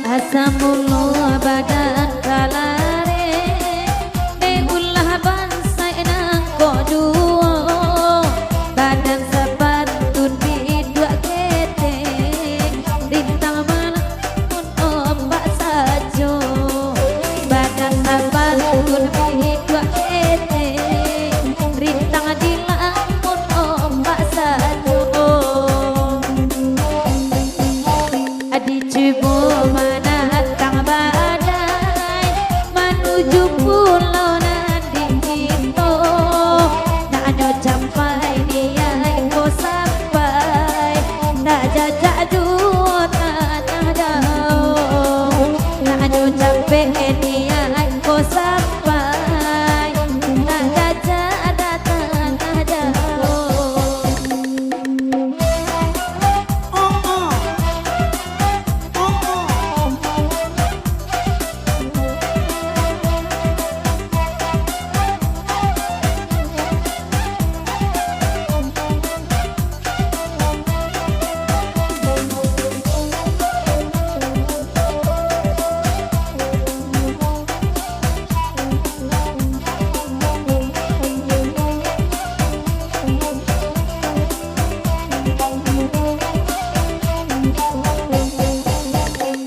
Asamullah badan kalare ulah bangsa enang koduo badan sabantun bidua keteng rintang malah pun ombak sajo badan sabantun bidua keteng rintang dilang pun ombak sajo adi cibo mana pulau nanti itu nak ada sampai dia kau sampai nak jajak dua tanah jauh nak ada sampai dia kau sampai nak jajak tanah jauh.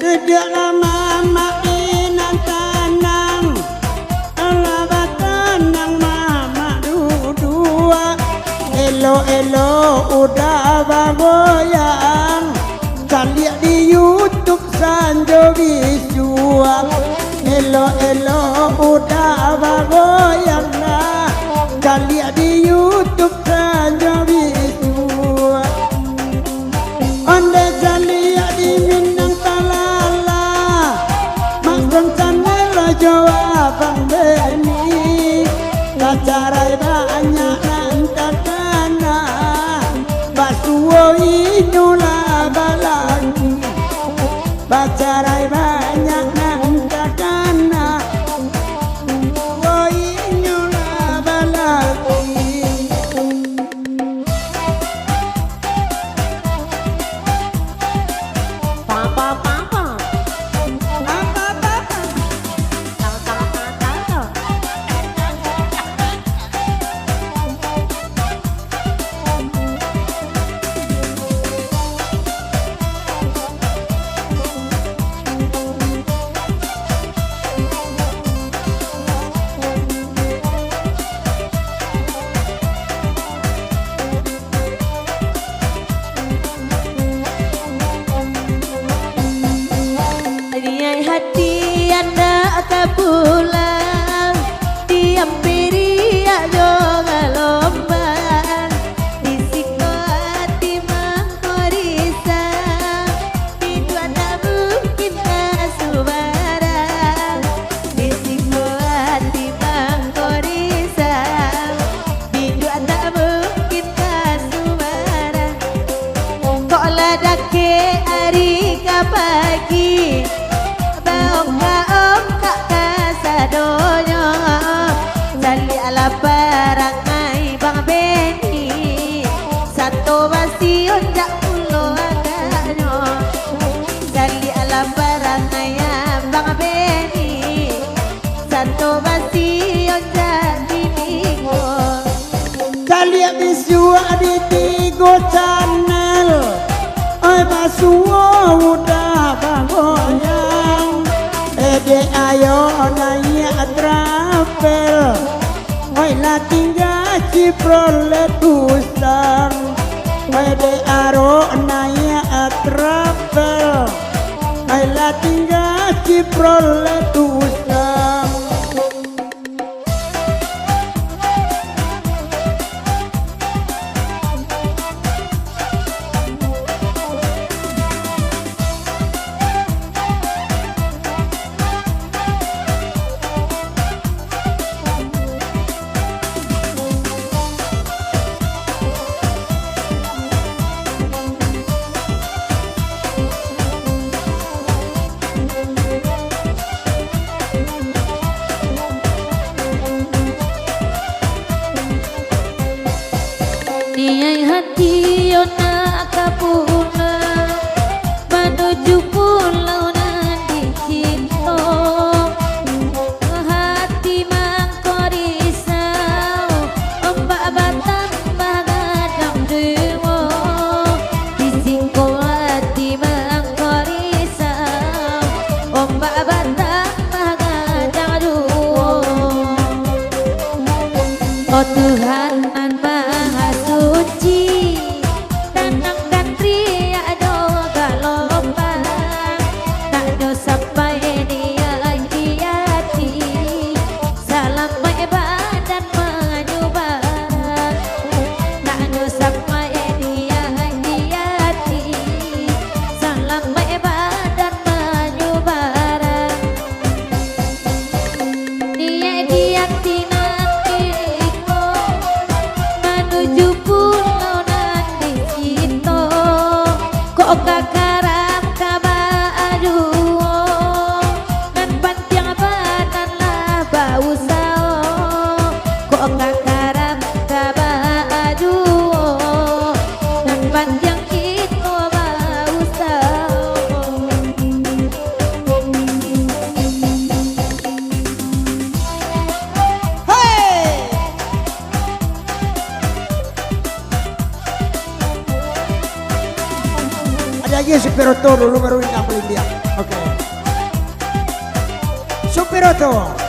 Tidak lama makinan tanang Alaba tanang mama dua Elo udah bagoyang Kan lihat di YouTube Sanjo Bisua Elo udah bagoyang nah Kan lihat di YouTube Sanjo Bisua Onde lihat di Minang Jawabang Beni Kacarai banyak nantakana Basuo inyula balaki Bacarai banyak nantakana Basuo inyula balaki Papa hati anda tak pulang diampiri ayo ngalombang disiko hati mangkorisa itu ada mungkin kasubara disiko hati mangkorisa itu ada mungkin kasubara kok ladake hari pagi om kak kasadonya jali ala barangai bang Beni satu basion jak pulo agaknya jali ala barangai bang Beni satu basion jak diminggu jali bisua di tigo channel oi basuo udah bangoyang ede ayo naik travel oi la tinggal ciprolet usang ede aro naik travel oi la tinggal Ciprol tu usang. Niai hati yo nak kapuna menuju pulau nan dicinta. Hati mangko risau ombak batang bagadang dewa. Disingko hati mangko risau ombak batang bagadang dewa. Oh Tuhan Maha Suci, tenang dan riak doa lompang, tak ada sampai dia hati, salam baik badan menyumbang, tak ada sampai dia hati, salam baik badan menyumbang. Dia hati menuju pulau nan dicinta, kok kakarap kabadu nan panjang badan lah bau sao, kok kakarap kabadu nan panjang itu bau sao. Ada lagi Superoto dulu baru ini paling dia. Oke. Superoto.